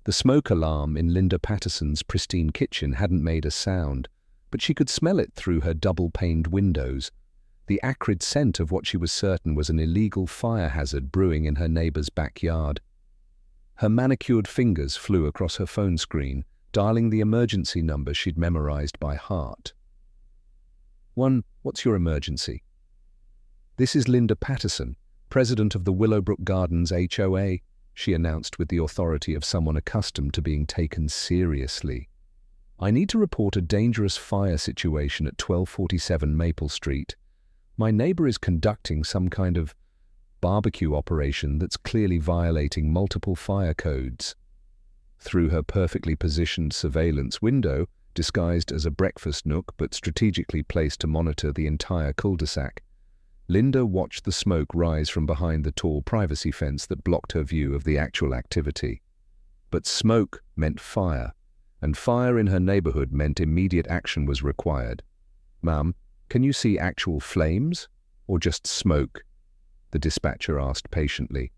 The smoke alarm in Linda Patterson's pristine kitchen hadn't made a sound, but she could smell it through her double-paned windows. The acrid scent of what she was certain was an illegal fire hazard brewing in her neighbor's backyard. Her manicured fingers flew across her phone screen, dialing the emergency number she'd memorized by heart. What's your emergency? This is Linda Patterson, president of the Willowbrook Gardens HOA, she announced with the authority of someone accustomed to being taken seriously. I need to report a dangerous fire situation at 1247 Maple Street. My neighbor is conducting some kind of barbecue operation that's clearly violating multiple fire codes. Through her perfectly positioned surveillance window, disguised as a breakfast nook but strategically placed to monitor the entire cul-de-sac, Linda watched the smoke rise from behind the tall privacy fence that blocked her view of the actual activity. But smoke meant fire, and fire in her neighborhood meant immediate action was required. "Ma'am, can you see actual flames, or just smoke?" the dispatcher asked patiently.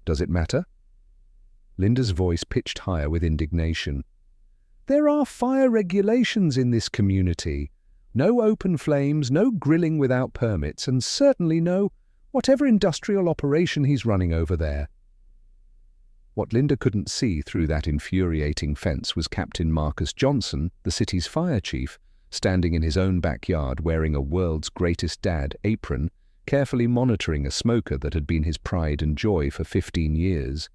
"Does it matter?" Linda's voice pitched higher with indignation. "There are fire regulations in this community. No open flames, no grilling without permits, and certainly no whatever industrial operation he's running over there." What Linda couldn't see through that infuriating fence was Captain Marcus Johnson, the city's fire chief, standing in his own backyard wearing a world's greatest dad apron, carefully monitoring a smoker that had been his pride and joy for 15 years.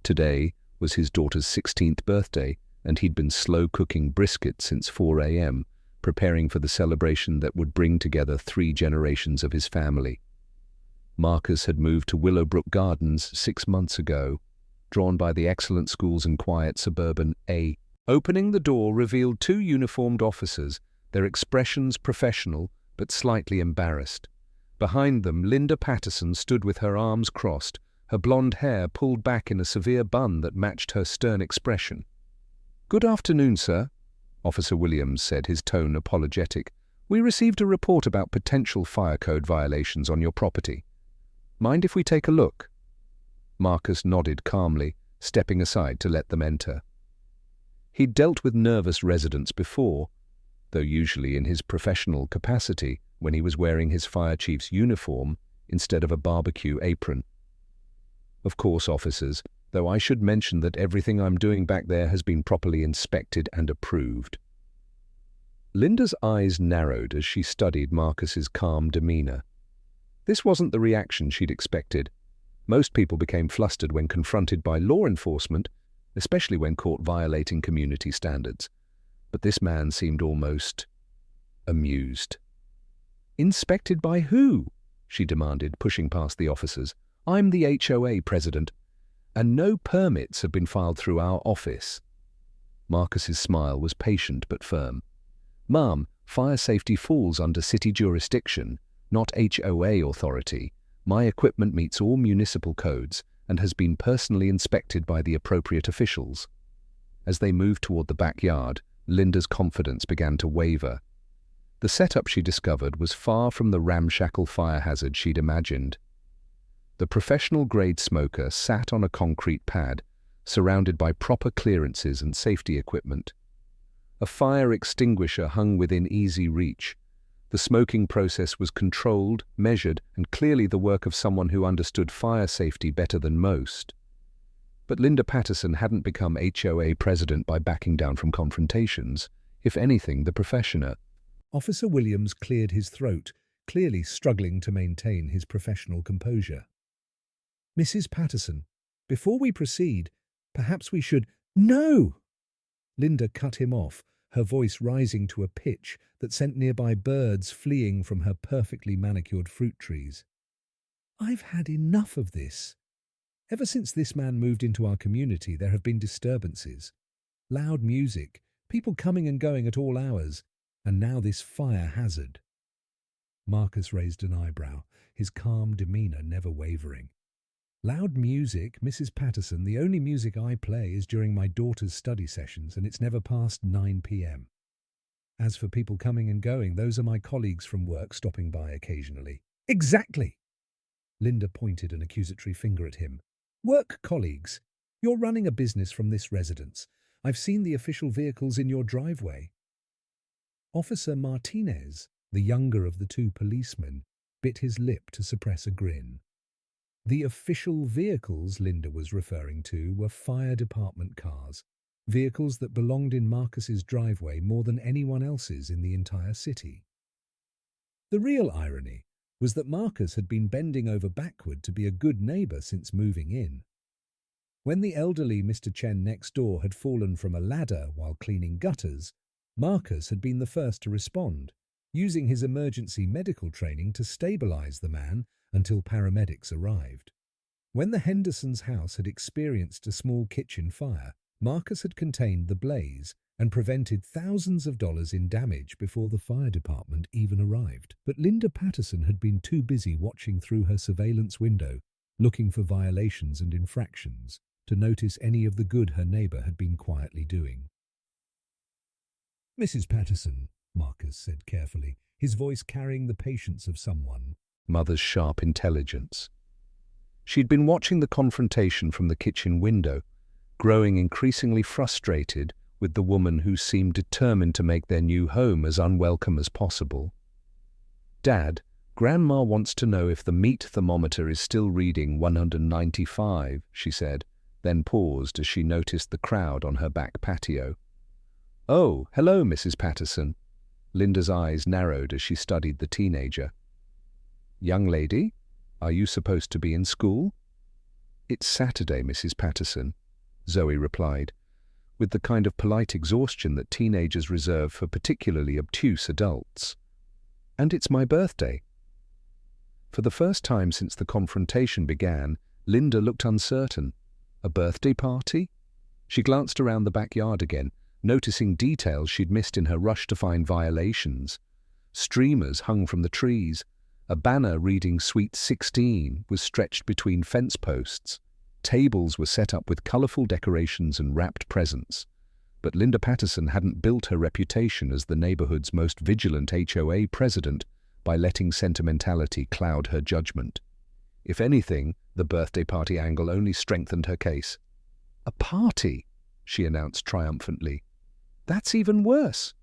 Today was his daughter's 16th birthday, and he'd been slow-cooking brisket since 4 a.m., preparing for the celebration that would bring together 3 generations of his family. Marcus had moved to Willowbrook Gardens 6 months ago, drawn by the excellent schools and quiet suburban A. Opening the door revealed 2 uniformed officers, their expressions professional but slightly embarrassed. Behind them, Linda Patterson stood with her arms crossed, her blonde hair pulled back in a severe bun that matched her stern expression. "Good afternoon, sir," Officer Williams said, his tone apologetic. "We received a report about potential fire code violations on your property. Mind if we take a look?" Marcus nodded calmly, stepping aside to let them enter. He'd dealt with nervous residents before, though usually in his professional capacity when he was wearing his fire chief's uniform instead of a barbecue apron. "Of course, officers, though I should mention that everything I'm doing back there has been properly inspected and approved." Linda's eyes narrowed as she studied Marcus's calm demeanor. This wasn't the reaction she'd expected. Most people became flustered when confronted by law enforcement, especially when caught violating community standards. But this man seemed almost amused. "Inspected by who?" she demanded, pushing past the officers. "I'm the HOA president, and no permits have been filed through our office." Marcus's smile was patient but firm. "Ma'am, fire safety falls under city jurisdiction, not HOA authority. My equipment meets all municipal codes and has been personally inspected by the appropriate officials." As they moved toward the backyard, Linda's confidence began to waver. The setup she discovered was far from the ramshackle fire hazard she'd imagined. The professional-grade smoker sat on a concrete pad, surrounded by proper clearances and safety equipment. A fire extinguisher hung within easy reach. The smoking process was controlled, measured, and clearly the work of someone who understood fire safety better than most. But Linda Patterson hadn't become HOA president by backing down from confrontations. If anything, the professional. Officer Williams cleared his throat, clearly struggling to maintain his professional composure. "Mrs. Patterson, before we proceed, perhaps we should—" "No!" Linda cut him off, her voice rising to a pitch that sent nearby birds fleeing from her perfectly manicured fruit trees. "I've had enough of this. Ever since this man moved into our community, there have been disturbances. Loud music, people coming and going at all hours, and now this fire hazard." Marcus raised an eyebrow, his calm demeanor never wavering. "Loud music, Mrs. Patterson, the only music I play is during my daughter's study sessions, and it's never past 9 p.m. As for people coming and going, those are my colleagues from work stopping by occasionally." "Exactly!" Linda pointed an accusatory finger at him. "Work colleagues. You're running a business from this residence. I've seen the official vehicles in your driveway. Officer Martinez, the younger of the two policemen, bit his lip to suppress a grin. The official vehicles Linda was referring to were fire department cars, vehicles that belonged in Marcus's driveway more than anyone else's in the entire city. The real irony was that Marcus had been bending over backward to be a good neighbor since moving in. When the elderly Mr. Chen next door had fallen from a ladder while cleaning gutters, Marcus had been the first to respond, using his emergency medical training to stabilize the man until paramedics arrived. When the Hendersons' house had experienced a small kitchen fire, Marcus had contained the blaze and prevented thousands of dollars in damage before the fire department even arrived. But Linda Patterson had been too busy watching through her surveillance window, looking for violations and infractions, to notice any of the good her neighbor had been quietly doing. "Mrs. Patterson," Marcus said carefully, his voice carrying the patience of someone. Mother's sharp intelligence. She'd been watching the confrontation from the kitchen window, growing increasingly frustrated with the woman who seemed determined to make their new home as unwelcome as possible. "Dad, Grandma wants to know if the meat thermometer is still reading 195, she said, then paused as she noticed the crowd on her back patio. "Oh, hello, Mrs. Patterson." Linda's eyes narrowed as she studied the teenager. "Young lady, are you supposed to be in school?" "It's Saturday, Mrs. Patterson," Zoe replied, with the kind of polite exhaustion that teenagers reserve for particularly obtuse adults. "And it's my birthday." For the first time since the confrontation began, Linda looked uncertain. A birthday party? She glanced around the backyard again, noticing details she'd missed in her rush to find violations. Streamers hung from the trees. A banner reading Sweet 16 was stretched between fence posts. Tables were set up with colourful decorations and wrapped presents. But Linda Patterson hadn't built her reputation as the neighbourhood's most vigilant HOA president by letting sentimentality cloud her judgment. If anything, the birthday party angle only strengthened her case. "A party," she announced triumphantly. "That's even worse.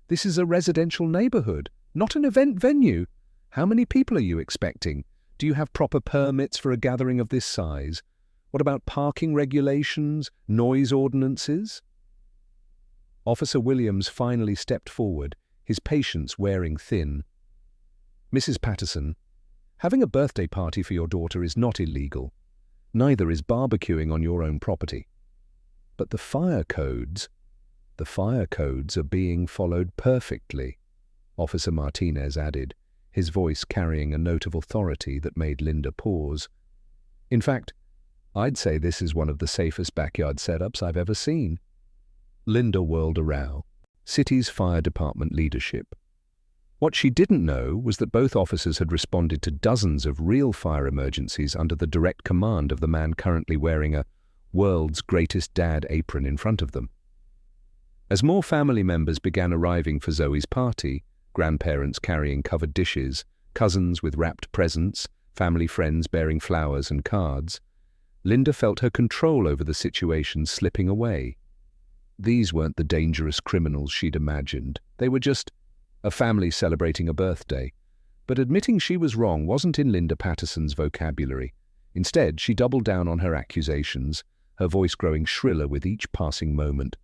This is a residential neighbourhood, not an event venue. How many people are you expecting? Do you have proper permits for a gathering of this size? What about parking regulations, noise ordinances?" Officer Williams finally stepped forward, his patience wearing thin. "Mrs. Patterson, having a birthday party for your daughter is not illegal. Neither is barbecuing on your own property. But the fire codes are being followed perfectly," Officer Martinez added, his voice carrying a note of authority that made Linda pause. "In fact, I'd say this is one of the safest backyard setups I've ever seen." Linda whirled around. City's fire department leadership. What she didn't know was that both officers had responded to dozens of real fire emergencies under the direct command of the man currently wearing a "World's Greatest Dad" apron in front of them. As more family members began arriving for Zoe's party, grandparents carrying covered dishes, cousins with wrapped presents, family friends bearing flowers and cards, Linda felt her control over the situation slipping away. These weren't the dangerous criminals she'd imagined. They were just a family celebrating a birthday. But admitting she was wrong wasn't in Linda Patterson's vocabulary. Instead, she doubled down on her accusations, her voice growing shriller with each passing moment.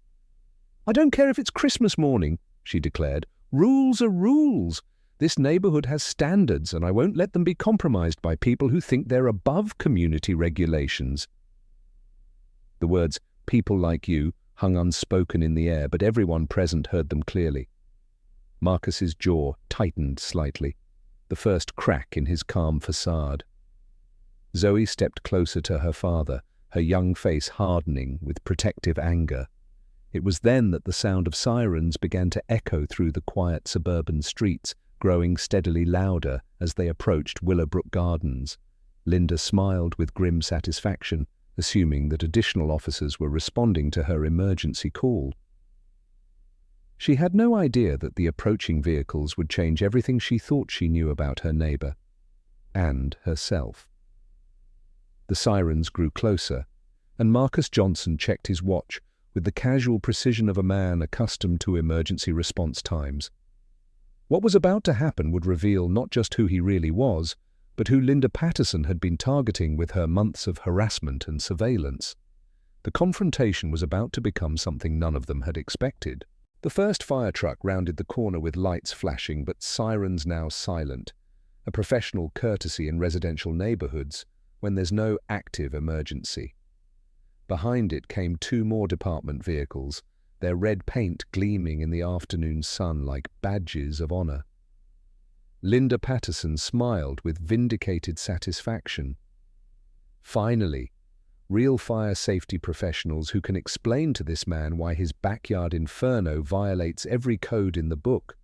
"I don't care if it's Christmas morning," she declared. "Rules are rules. This neighborhood has standards, and I won't let them be compromised by people who think they're above community regulations." The words, "people like you," hung unspoken in the air, but everyone present heard them clearly. Marcus's jaw tightened slightly, the first crack in his calm facade. Zoe stepped closer to her father, her young face hardening with protective anger. It was then that the sound of sirens began to echo through the quiet suburban streets, growing steadily louder as they approached Willowbrook Gardens. Linda smiled with grim satisfaction, assuming that additional officers were responding to her emergency call. She had no idea that the approaching vehicles would change everything she thought she knew about her neighbor and herself. The sirens grew closer, and Marcus Johnson checked his watch with the casual precision of a man accustomed to emergency response times. What was about to happen would reveal not just who he really was, but who Linda Patterson had been targeting with her months of harassment and surveillance. The confrontation was about to become something none of them had expected. The first fire truck rounded the corner with lights flashing but sirens now silent, a professional courtesy in residential neighborhoods when there's no active emergency. Behind it came two more department vehicles, their red paint gleaming in the afternoon sun like badges of honor. Linda Patterson smiled with vindicated satisfaction. Finally, real fire safety professionals who can explain to this man why his backyard inferno violates every code in the book.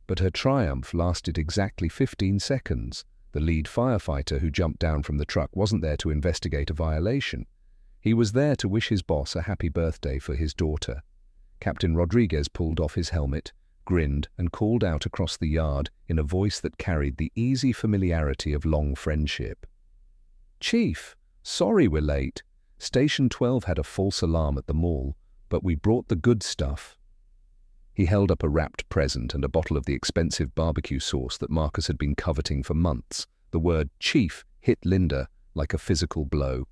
But her triumph lasted exactly 15 seconds. The lead firefighter who jumped down from the truck wasn't there to investigate a violation. He was there to wish his boss a happy birthday for his daughter. Captain Rodriguez pulled off his helmet, grinned, and called out across the yard in a voice that carried the easy familiarity of long friendship. "Chief, sorry we're late. Station 12 had a false alarm at the mall, but we brought the good stuff." He held up a wrapped present and a bottle of the expensive barbecue sauce that Marcus had been coveting for months. The word "chief" hit Linda like a physical blow.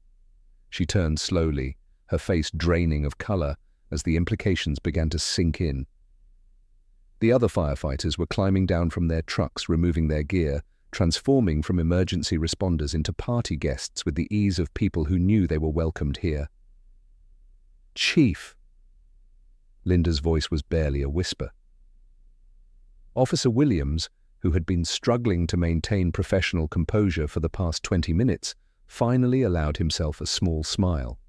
She turned slowly, her face draining of color as the implications began to sink in. The other firefighters were climbing down from their trucks, removing their gear, transforming from emergency responders into party guests with the ease of people who knew they were welcomed here. "Chief." Linda's voice was barely a whisper. Officer Williams, who had been struggling to maintain professional composure for the past 20 minutes, finally allowed himself a small smile.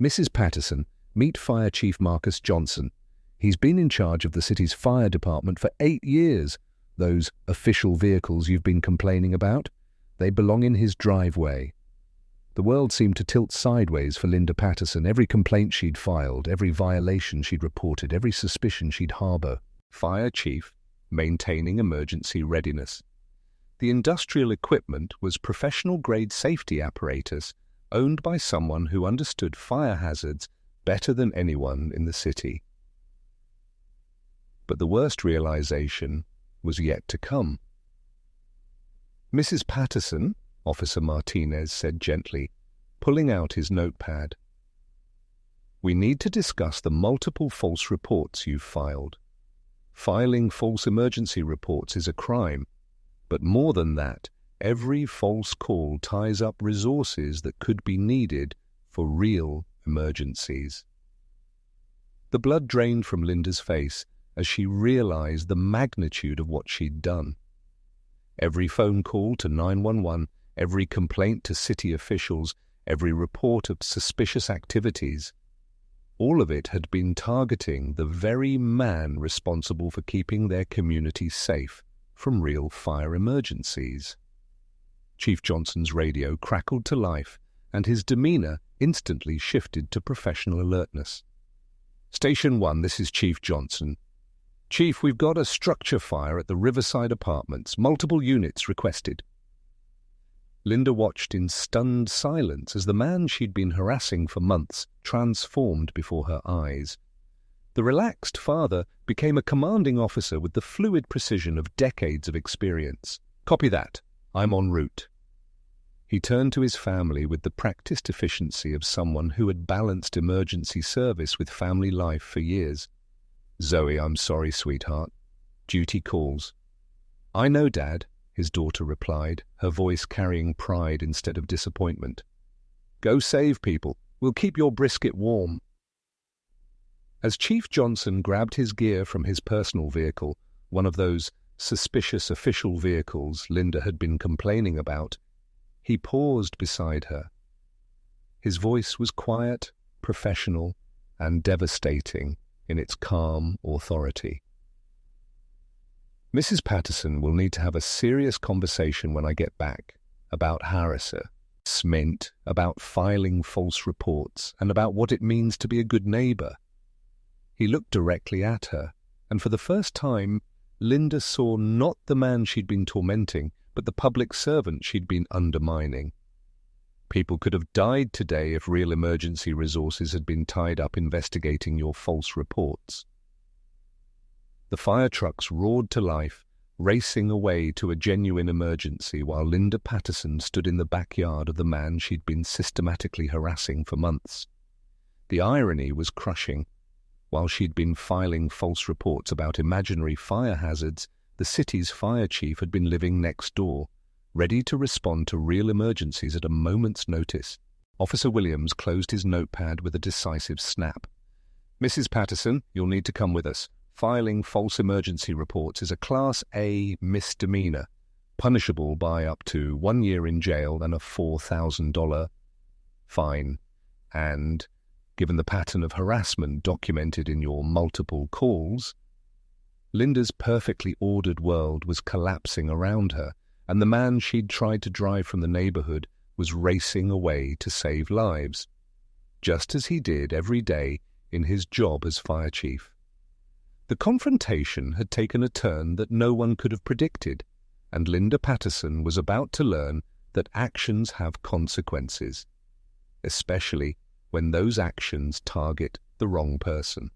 "Mrs. Patterson, meet Fire Chief Marcus Johnson. He's been in charge of the city's fire department for 8 years. Those official vehicles you've been complaining about, they belong in his driveway." The world seemed to tilt sideways for Linda Patterson. Every complaint she'd filed, every violation she'd reported, every suspicion she'd harbor. Fire Chief, maintaining emergency readiness. The industrial equipment was professional-grade safety apparatus owned by someone who understood fire hazards better than anyone in the city. But the worst realization was yet to come. "Mrs. Patterson," Officer Martinez said gently, pulling out his notepad. "We need to discuss the multiple false reports you've filed. Filing false emergency reports is a crime. But more than that, every false call ties up resources that could be needed for real emergencies." The blood drained from Linda's face as she realized the magnitude of what she'd done. Every phone call to 911, every complaint to city officials, every report of suspicious activities, all of it had been targeting the very man responsible for keeping their community safe from real fire emergencies. Chief Johnson's radio crackled to life, and his demeanor instantly shifted to professional alertness. "Station 1, this is Chief Johnson. Chief, we've got a structure fire at the Riverside Apartments. Multiple units requested." Linda watched in stunned silence as the man she'd been harassing for months transformed before her eyes. The relaxed father became a commanding officer with the fluid precision of decades of experience. "Copy that. I'm en route." He turned to his family with the practiced efficiency of someone who had balanced emergency service with family life for years. "Zoe, I'm sorry, sweetheart. Duty calls." "I know, Dad," his daughter replied, her voice carrying pride instead of disappointment. "Go save people. We'll keep your brisket warm." As Chief Johnson grabbed his gear from his personal vehicle, one of those suspicious official vehicles Linda had been complaining about, he paused beside her. His voice was quiet, professional, and devastating in its calm authority. "Mrs. Patterson will need to have a serious conversation when I get back about Harrisser, Smint, about filing false reports, and about what it means to be a good neighbor." He looked directly at her, and for the first time, Linda saw not the man she'd been tormenting, but the public servant she'd been undermining. People could have died today if real emergency resources had been tied up investigating your false reports. The fire trucks roared to life, racing away to a genuine emergency while Linda Patterson stood in the backyard of the man she'd been systematically harassing for months. The irony was crushing. While she'd been filing false reports about imaginary fire hazards, the city's fire chief had been living next door, ready to respond to real emergencies at a moment's notice. Officer Williams closed his notepad with a decisive snap. "Mrs. Patterson, you'll need to come with us. Filing false emergency reports is a Class A misdemeanor, punishable by up to 1 year in jail and a $4,000 fine. And, given the pattern of harassment documented in your multiple calls..." Linda's perfectly ordered world was collapsing around her, and the man she'd tried to drive from the neighborhood was racing away to save lives, just as he did every day in his job as fire chief. The confrontation had taken a turn that no one could have predicted, and Linda Patterson was about to learn that actions have consequences, especially when those actions target the wrong person.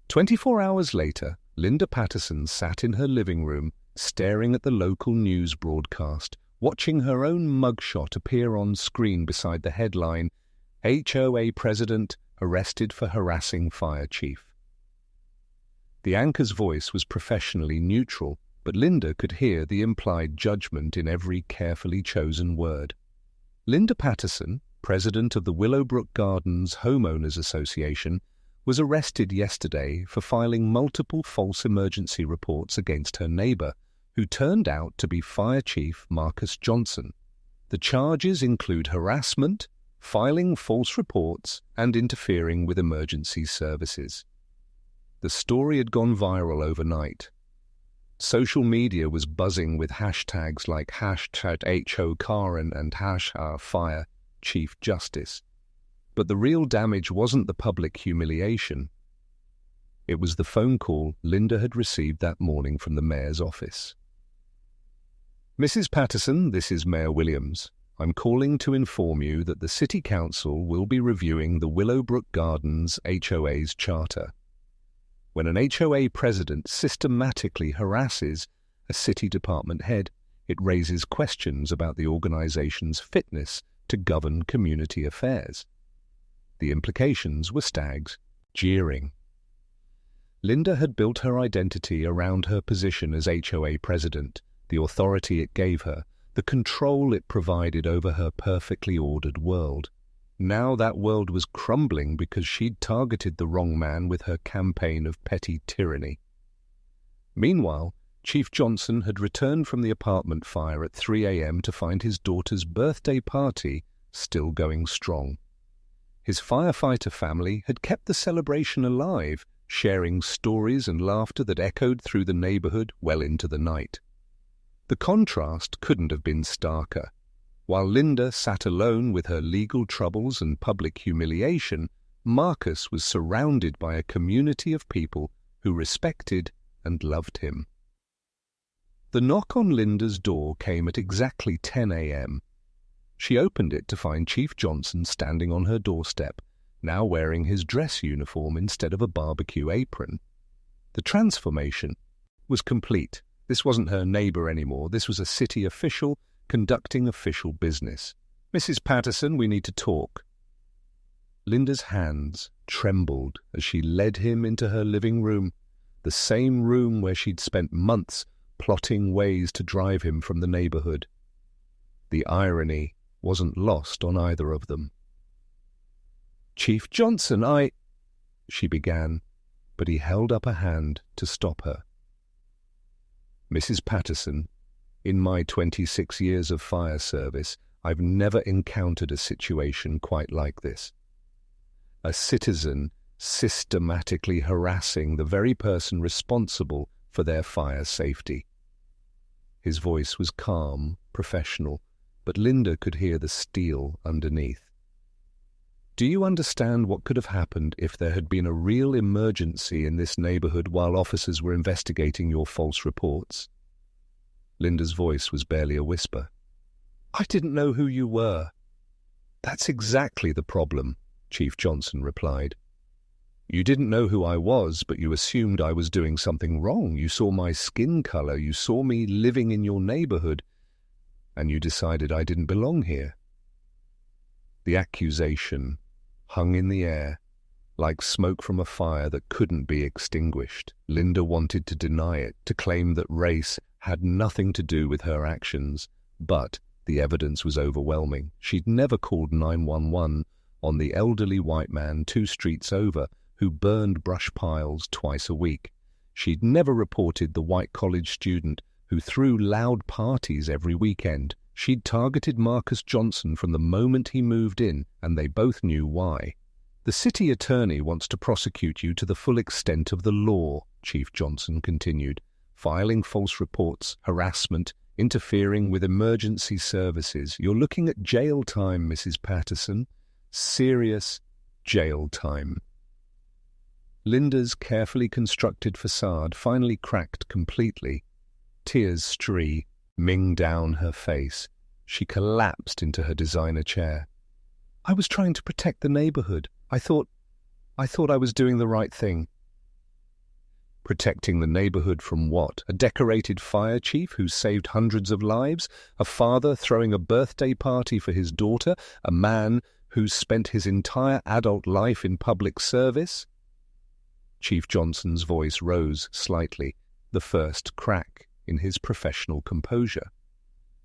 24 hours later, Linda Patterson sat in her living room, staring at the local news broadcast, watching her own mugshot appear on screen beside the headline, "HOA President Arrested for Harassing Fire Chief." The anchor's voice was professionally neutral, but Linda could hear the implied judgment in every carefully chosen word. Linda Patterson, president of the Willowbrook Gardens Homeowners Association, was arrested yesterday for filing multiple false emergency reports against her neighbor, who turned out to be Fire Chief Marcus Johnson. The charges include harassment, filing false reports, and interfering with emergency services. The story had gone viral overnight. Social media was buzzing with hashtags like #HOKaren and #Fire Chief Justice. But the real damage wasn't the public humiliation. It was the phone call Linda had received that morning from the mayor's office. "Mrs. Patterson, this is Mayor Williams. I'm calling to inform you that the City Council will be reviewing the Willowbrook Gardens HOA's charter. When an HOA president systematically harasses a city department head, it raises questions about the organization's fitness to govern community affairs." The implications were Stag's jeering. Linda had built her identity around her position as HOA president, the authority it gave her, the control it provided over her perfectly ordered world. Now that world was crumbling because she'd targeted the wrong man with her campaign of petty tyranny. Meanwhile, Chief Johnson had returned from the apartment fire at 3 a.m. to find his daughter's birthday party still going strong. His firefighter family had kept the celebration alive, sharing stories and laughter that echoed through the neighborhood well into the night. The contrast couldn't have been starker. While Linda sat alone with her legal troubles and public humiliation, Marcus was surrounded by a community of people who respected and loved him. The knock on Linda's door came at exactly 10 a.m. She opened it to find Chief Johnson standing on her doorstep, now wearing his dress uniform instead of a barbecue apron. The transformation was complete. This wasn't her neighbor anymore. This was a city official conducting official business. "Mrs. Patterson, we need to talk." Linda's hands trembled as she led him into her living room, the same room where she'd spent months plotting ways to drive him from the neighborhood. The irony wasn't lost on either of them. "Chief Johnson, she began, but he held up a hand to stop her. "Mrs. Patterson, in my 26 years of fire service, I've never encountered a situation quite like this. A citizen systematically harassing the very person responsible for their fire safety." His voice was calm, professional, but Linda could hear the steel underneath. "Do you understand what could have happened if there had been a real emergency in this neighborhood while officers were investigating your false reports?" Linda's voice was barely a whisper. "I didn't know who you were." "That's exactly the problem," Chief Johnson replied. "You didn't know who I was, but you assumed I was doing something wrong. You saw my skin color, you saw me living in your neighborhood, and you decided I didn't belong here." The accusation hung in the air, like smoke from a fire that couldn't be extinguished. Linda wanted to deny it, to claim that race had nothing to do with her actions, but the evidence was overwhelming. She'd never called 911 on the elderly white man 2 streets over who burned brush piles twice a week. She'd never reported the white college student who threw loud parties every weekend. She'd targeted Marcus Johnson from the moment he moved in, and they both knew why. "The city attorney wants to prosecute you to the full extent of the law," Chief Johnson continued, "filing false reports, harassment, interfering with emergency services. You're looking at jail time, Mrs. Patterson. Serious jail time." Linda's carefully constructed facade finally cracked completely. Tears streaming down her face. She collapsed into her designer chair. "I was trying to protect the neighborhood. I thought I was doing the right thing." Protecting the neighborhood from what? A decorated fire chief who saved hundreds of lives? A father throwing a birthday party for his daughter? A man who's spent his entire adult life in public service? Chief Johnson's voice rose slightly, the first crack in his professional composure.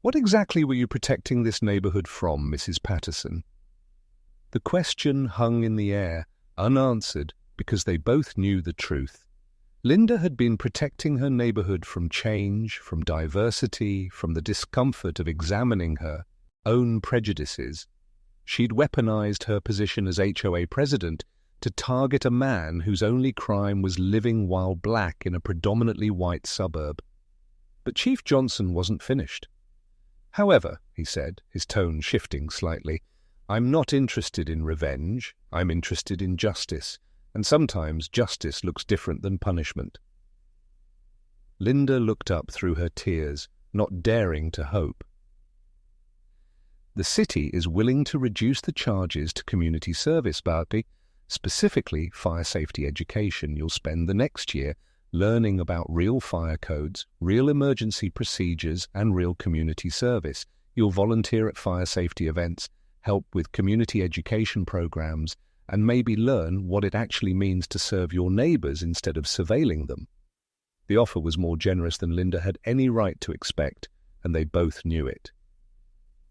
"What exactly were you protecting this neighborhood from, Mrs. Patterson?" The question hung in the air, unanswered, because they both knew the truth. Linda had been protecting her neighborhood from change, from diversity, from the discomfort of examining her own prejudices. She'd weaponized her position as HOA president to target a man whose only crime was living while black in a predominantly white suburb. But Chief Johnson wasn't finished. "However," he said, his tone shifting slightly, "I'm not interested in revenge. I'm interested in justice. And sometimes justice looks different than punishment." Linda looked up through her tears, not daring to hope. "The city is willing to reduce the charges to community service, Barty, specifically fire safety education. You'll spend the next year learning about real fire codes, real emergency procedures, and real community service. You'll volunteer at fire safety events, help with community education programs, and maybe learn what it actually means to serve your neighbors instead of surveilling them." The offer was more generous than Linda had any right to expect, and they both knew it.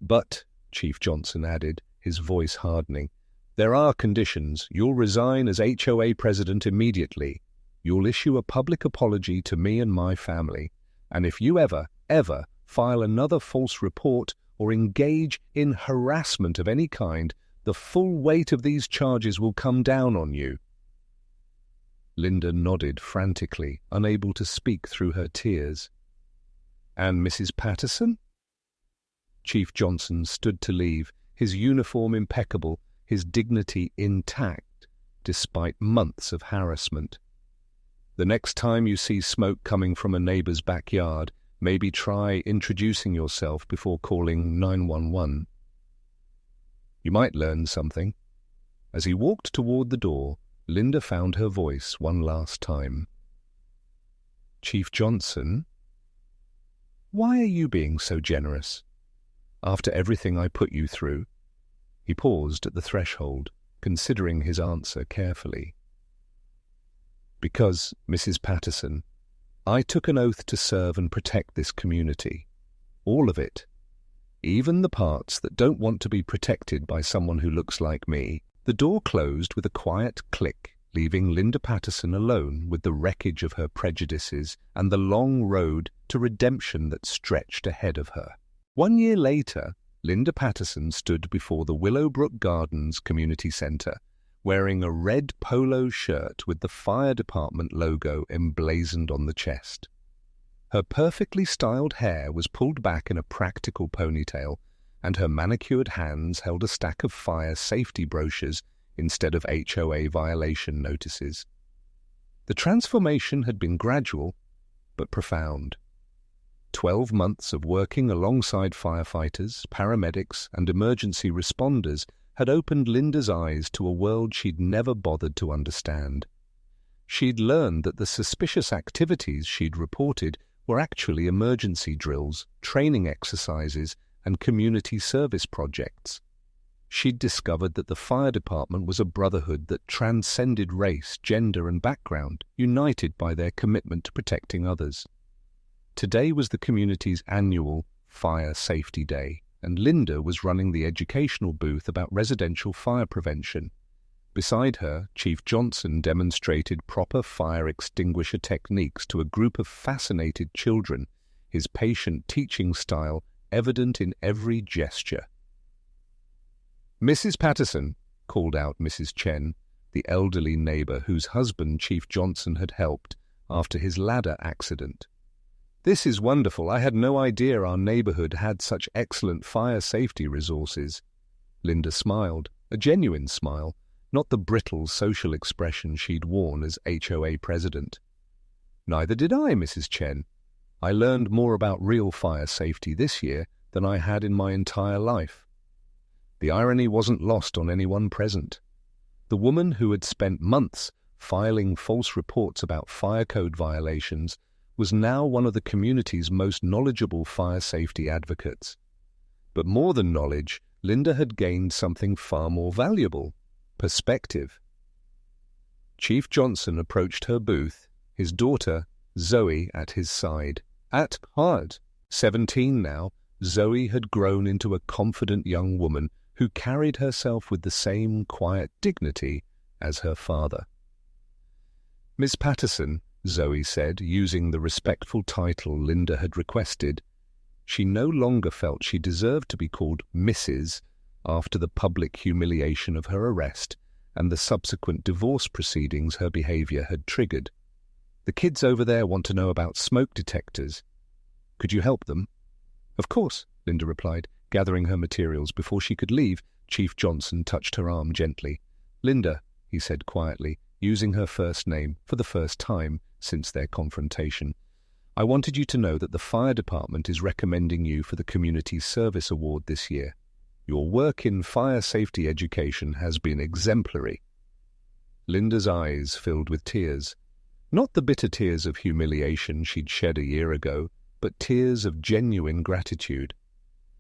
"But," Chief Johnson added, his voice hardening, "there are conditions. You'll resign as HOA president immediately. You'll issue a public apology to me and my family. And if you ever file another false report or engage in harassment of any kind, the full weight of these charges will come down on you." Linda nodded frantically, unable to speak through her tears. "And Mrs. Patterson?" Chief Johnson stood to leave, his uniform impeccable, his dignity intact, despite months of harassment. "The next time you see smoke coming from a neighbor's backyard, maybe try introducing yourself before calling 911. You might learn something." As he walked toward the door, Linda found her voice one last time. "Chief Johnson, why are you being so generous? After everything I put you through?" He paused at the threshold, considering his answer carefully. "Because, Mrs. Patterson, I took an oath to serve and protect this community. All of it. Even the parts that don't want to be protected by someone who looks like me." The door closed with a quiet click, leaving Linda Patterson alone with the wreckage of her prejudices and the long road to redemption that stretched ahead of her. 1 year later, Linda Patterson stood before the Willowbrook Gardens Community Center, wearing a red polo shirt with the fire department logo emblazoned on the chest. Her perfectly styled hair was pulled back in a practical ponytail, and her manicured hands held a stack of fire safety brochures instead of HOA violation notices. The transformation had been gradual, but profound. 12 months of working alongside firefighters, paramedics, and emergency responders had opened Linda's eyes to a world she'd never bothered to understand. She'd learned that the suspicious activities she'd reported were actually emergency drills, training exercises, and community service projects. She'd discovered that the fire department was a brotherhood that transcended race, gender, and background, united by their commitment to protecting others. Today was the community's annual Fire Safety Day, and Linda was running the educational booth about residential fire prevention. Beside her, Chief Johnson demonstrated proper fire extinguisher techniques to a group of fascinated children, his patient teaching style evident in every gesture. "Mrs. Patterson," called out Mrs. Chen, the elderly neighbor whose husband Chief Johnson had helped after his ladder accident. "This is wonderful. I had no idea our neighborhood had such excellent fire safety resources." Linda smiled, a genuine smile, not the brittle social expression she'd worn as HOA president. "Neither did I, Mrs. Chen. I learned more about real fire safety this year than I had in my entire life." The irony wasn't lost on anyone present. The woman who had spent months filing false reports about fire code violations was now one of the community's most knowledgeable fire safety advocates. But more than knowledge, Linda had gained something far more valuable: perspective. Chief Johnson approached her booth, his daughter, Zoe, at his side. At heart, 17 now, Zoe had grown into a confident young woman who carried herself with the same quiet dignity as her father. "Miss Patterson," Zoe said, using the respectful title Linda had requested. She no longer felt she deserved to be called Mrs. after the public humiliation of her arrest and the subsequent divorce proceedings her behavior had triggered. "The kids over there want to know about smoke detectors. Could you help them?" "Of course," Linda replied, gathering her materials. Before she could leave, Chief Johnson touched her arm gently. "Linda," he said quietly, using her first name for the first time since their confrontation, "I wanted you to know that the fire department is recommending you for the Community Service Award this year. Your work in fire safety education has been exemplary." Linda's eyes filled with tears. Not the bitter tears of humiliation she'd shed a year ago, but tears of genuine gratitude.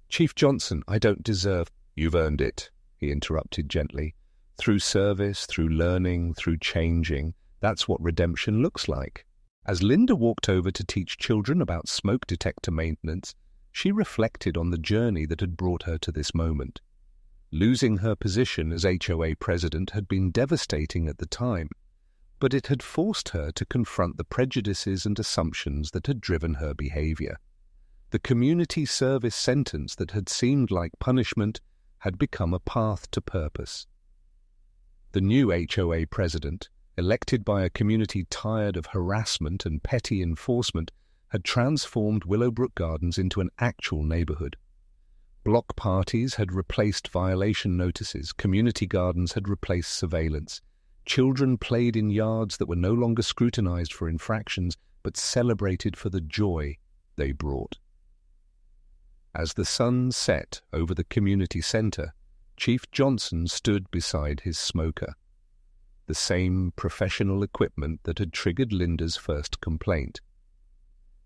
"Chief Johnson, I don't deserve—" "You've earned it," he interrupted gently. "Through service, through learning, through changing, that's what redemption looks like." As Linda walked over to teach children about smoke detector maintenance, she reflected on the journey that had brought her to this moment. Losing her position as HOA president had been devastating at the time, but it had forced her to confront the prejudices and assumptions that had driven her behavior. The community service sentence that had seemed like punishment had become a path to purpose. The new HOA president, elected by a community tired of harassment and petty enforcement, had transformed Willowbrook Gardens into an actual neighborhood. Block parties had replaced violation notices, community gardens had replaced surveillance. Children played in yards that were no longer scrutinized for infractions, but celebrated for the joy they brought. As the sun set over the community center, Chief Johnson stood beside his smoker. The same professional equipment that had triggered Linda's first complaint.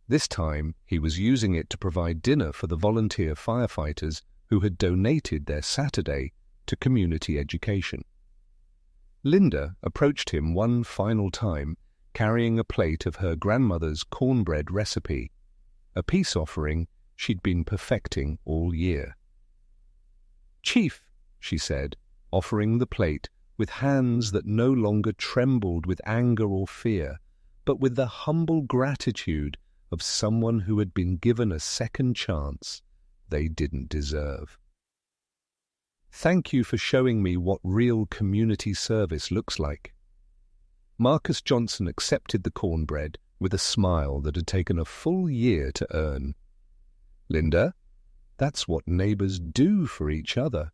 This time, he was using it to provide dinner for the volunteer firefighters who had donated their Saturday to community education. Linda approached him one final time, carrying a plate of her grandmother's cornbread recipe, a peace offering she'd been perfecting all year. "Chief," she said, offering the plate with hands that no longer trembled with anger or fear, but with the humble gratitude of someone who had been given a second chance they didn't deserve. "Thank you for showing me what real community service looks like." Marcus Johnson accepted the cornbread with a smile that had taken a full year to earn. "Linda, that's what neighbors do for each other."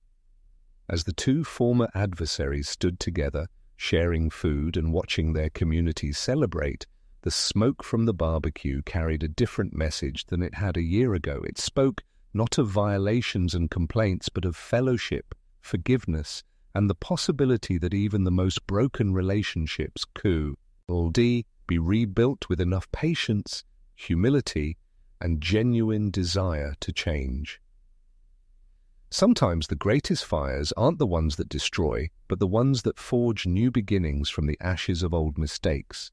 As the two former adversaries stood together, sharing food and watching their communities celebrate, the smoke from the barbecue carried a different message than it had a year ago. It spoke not of violations and complaints, but of fellowship, forgiveness, and the possibility that even the most broken relationships could be rebuilt with enough patience, humility, and genuine desire to change. Sometimes the greatest fires aren't the ones that destroy, but the ones that forge new beginnings from the ashes of old mistakes.